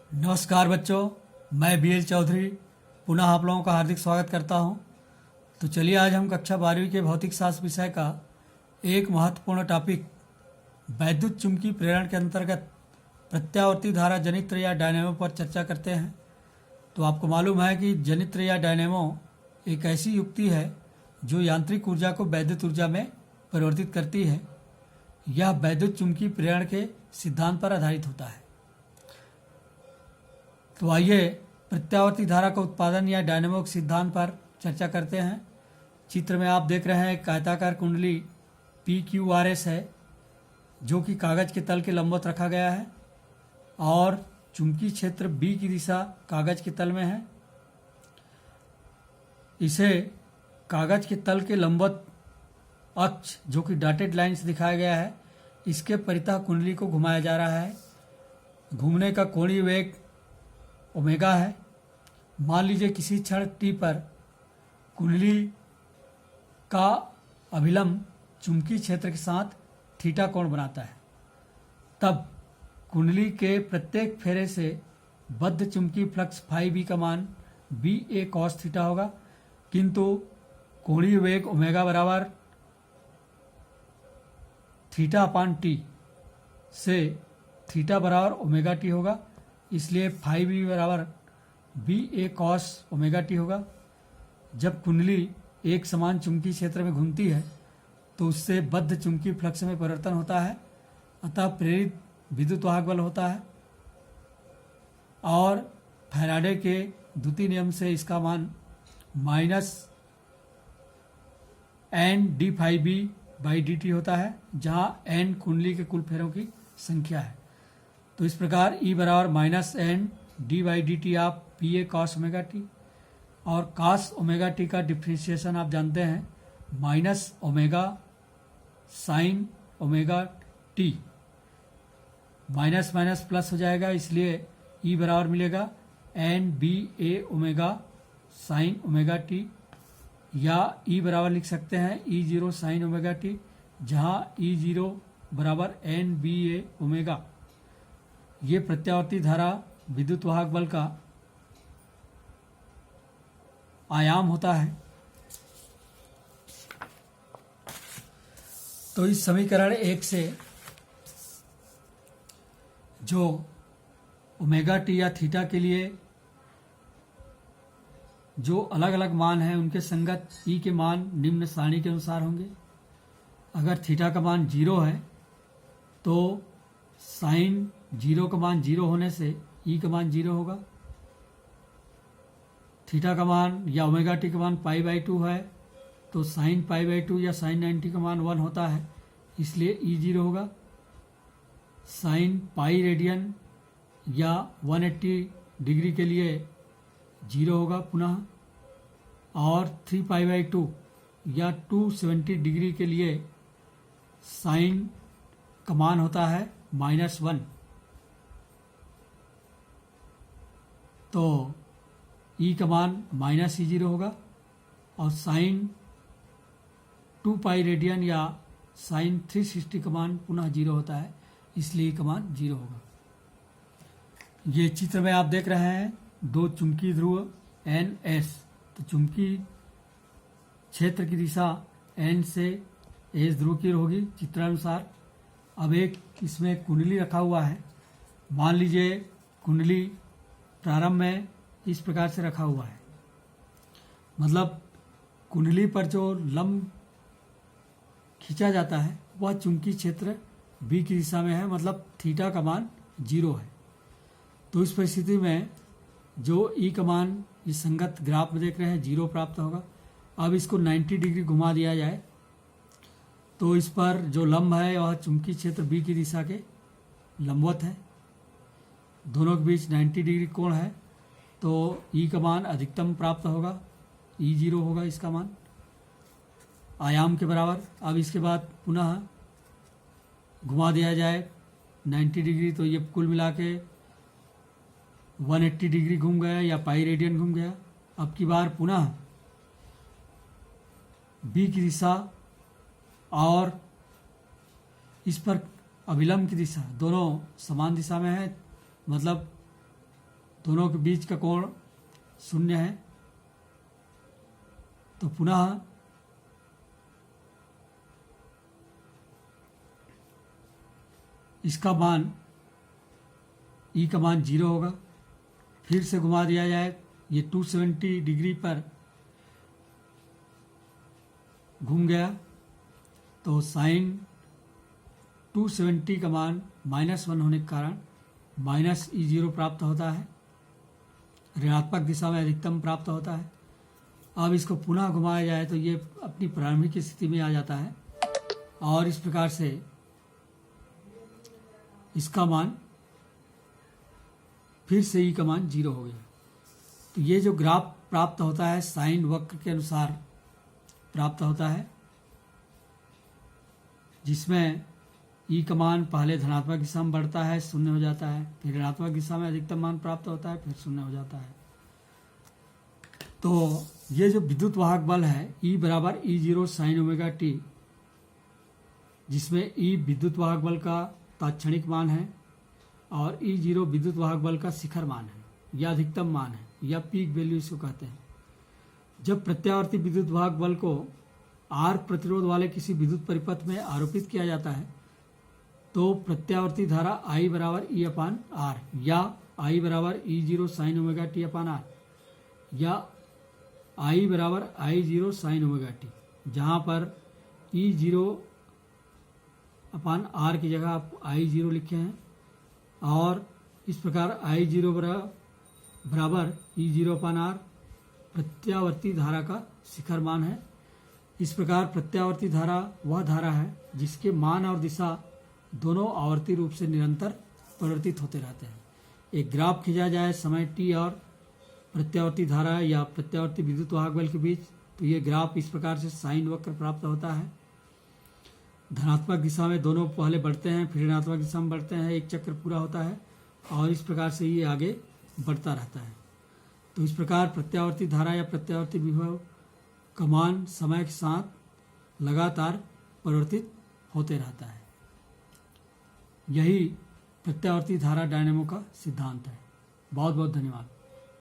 नमस्कार बच्चों, मैं बी एल चौधरी पुनः आप लोगों का हार्दिक स्वागत करता हूं। तो चलिए आज हम कक्षा 12वीं के भौतिक शास्त्र विषय का एक महत्वपूर्ण टॉपिक वैद्युत चुंबकीय प्रेरण के अंतर्गत प्रत्यावर्ती धारा जनित्र या डायनेमो पर चर्चा करते हैं। तो आपको मालूम है कि जनित्र या डायनेमो एक ऐसी युक्ति है जो यांत्रिक ऊर्जा को वैद्युत ऊर्जा में परिवर्तित करती है। यह वैद्युत चुंबकीय प्रेरण के सिद्धांत पर आधारित होता है। तो आइए प्रत्यावर्ती धारा का उत्पादन या डायनेमो के सिद्धांत पर चर्चा करते हैं। चित्र में आप देख रहे हैं एक आयताकार कुंडली PQRS है जो कि कागज के तल के लंबवत रखा गया है और चुंबकीय क्षेत्र B की दिशा कागज के तल में है। इसे कागज के तल के लंबवत अक्ष जो कि डॉटेड लाइन से दिखाया गया है, इसके परितः कुंडली को घुमाया जा रहा है। घूमने का कोणीय वेग ओमेगा है। मान लीजिए किसी क्षण t पर कुंडली का अभिलंब चुंबकीय क्षेत्र के साथ थीटा कोण बनाता है। तब कुंडली के प्रत्येक फेरे से बद्ध चुंबकीय फ्लक्स फाई बी का मान बी ए कॉस थीटा होगा, किंतु कोणीय वेग ओमेगा बराबर थीटा अपान टी से थीटा बराबर ओमेगा टी होगा, इसलिए फाई बी बराबर बी ए कॉस ओमेगा टी होगा। जब कुंडली एक समान चुंबकीय क्षेत्र में घूमती है तो उससे बद्ध चुंबकीय फ्लक्स में परिवर्तन होता है, अतः प्रेरित विद्युत वाहक बल होता है। और फैराडे के द्वितीय नियम से इसका मान minus N D phi B by D T होता है, जहाँ एन कुंडली के कुल फेरों की संख्या है। तो इस प्रकार E बराबर minus N D by D T आप P A cos omega T, और कॉस ओमेगा टी का डिफ्रेंशिएशन आप जानते हैं minus omega sine omega T, minus minus plus हो जाएगा, इसलिए E बराबर मिलेगा N B A omega sine omega T, या E बराबर लिख सकते हैं E zero sine omega T, जहाँ E जीरो बराबर एन बी ए ओमेगा ये प्रत्यावर्ती धारा विद्युत वाहक बल का आयाम होता है। तो इस समीकरण 1 से जो ओमेगा टी या थीटा के लिए जो अलग अलग मान हैं उनके संगत E के मान निम्न सारणी के अनुसार होंगे। अगर थीटा का मान 0 है तो साइन 0 का मान 0 होने से E का मान 0 होगा। थीटा का मान या ओमेगा टी का मान पाई बाई 2 है तो साइन पाई बाई 2 या साइन 90 का मान 1 होता है, इसलिए E 0 होगा। साइन पाई रेडियन या 180 डिग्री के लिए 0 होगा पुनः, और 3 पाई बाई 2 या 270 डिग्री के लिए साइन का मान होता है -1। तो E का मान -E0 होगा, और साइन 2 पाई रेडियन या साइन 360 का मान पुनः 0 होता है, इसलिए E का मान 0 होगा। ये चित्र में आप देख रहे हैं दो चुंबकीय ध्रुव N S। तो चुंबकीय क्षेत्र की दिशा N से S ध्रुव की होगी चित्रानुसार। अब एक इसमें कुंडली रखा हुआ है। मान लीजिए कुंडली प्रारंभ में इस प्रकार से रखा हुआ है, मतलब कुंडली पर जो लंब खींचा जाता है वह चुंबकीय क्षेत्र B की दिशा में है, मतलब थीटा का मान 0 है। तो इस परिस्थिति में जो E का मान इस संगत ग्राफ में देख रहे हैं 0 प्राप्त होगा। अब इसको 90 डिग्री घुमा दिया जाए तो इस पर जो लंब है वह चुंबकीय क्षेत्र B की दिशा के लंबवत है, दोनों के बीच 90 डिग्री कोण है, तो E का मान अधिकतम प्राप्त होगा, E 0 होगा इसका मान आयाम के बराबर। अब इसके बाद पुनः घुमा दिया जाए 90 डिग्री, तो ये कुल मिला के 180 डिग्री घूम गया या पाई रेडियन घूम गया। अब की बार पुनः B की दिशा और इस पर अभिलंब की दिशा दोनों समान दिशा में है, मतलब दोनों के बीच का कोण 0 है। तो पुनः इसका मान ई का मान 0 होगा। फिर से घुमा दिया जाए, ये 270 डिग्री पर घूम गया, तो साइन 270 का मान -1 होने के कारण -E0 प्राप्त होता है, ऋणात्मक दिशा में अधिकतम प्राप्त होता है। अब इसको पुनः घुमाया जाए तो ये अपनी प्रारंभिक स्थिति में आ जाता है और इस प्रकार से इसका मान फिर से ई का मान 0 हो गया। तो ये जो ग्राफ प्राप्त होता है साइन वक्र के अनुसार प्राप्त होता है, जिसमें ई का मान पहले धनात्मक दिशा में बढ़ता है, 0 हो जाता है, फिर ऋणात्मक दिशा में अधिकतम मान प्राप्त होता है, फिर 0 हो जाता है। तो ये जो विद्युत वाहक बल है E बराबर E0 साइन ओमेगा टी, जिसमें E विद्युत वाहक बल का तात्क्षणिक मान है और E0 विद्युत वाहक बल का शिखर मान है या अधिकतम मान है या पीक वैल्यू इसको कहते हैं। जब प्रत्यावर्ती विद्युत वाहक बल को R प्रतिरोध वाले किसी विद्युत परिपथ में आरोपित किया जाता है तो प्रत्यावर्ती धारा I बराबर E अपान R या I बराबर E0 sign omega T upon R या I बराबर I0 साइन ओमेगा टी, जहाँ पर E0 अपान R की जगह आप I0 लिखे हैं और इस प्रकार I0 बराबर E0 अपान R प्रत्यावर्ती धारा का शिखर मान है। इस प्रकार प्रत्यावर्ती धारा वह धारा है जिसके मान और दिशा दोनों आवर्ती रूप से निरंतर परिवर्तित होते रहते हैं। एक ग्राफ खींचा जाए समय t और प्रत्यावर्ती धारा या प्रत्यावर्ती विद्युत वाहक बल के बीच, तो ये ग्राफ इस प्रकार से साइन वक्र प्राप्त होता है। धनात्मक दिशा में दोनों पहले बढ़ते हैं, फिर ऋणात्मक दिशा में बढ़ते हैं, एक चक्र पूरा होता है और इस प्रकार से ये आगे बढ़ता रहता है। तो इस प्रकार प्रत्यावर्ती धारा या प्रत्यावर्ती विभव का मान समय के साथ लगातार परिवर्तित होते रहता है। यही प्रत्यावर्ती धारा डायनेमो का सिद्धांत है। बहुत बहुत धन्यवाद।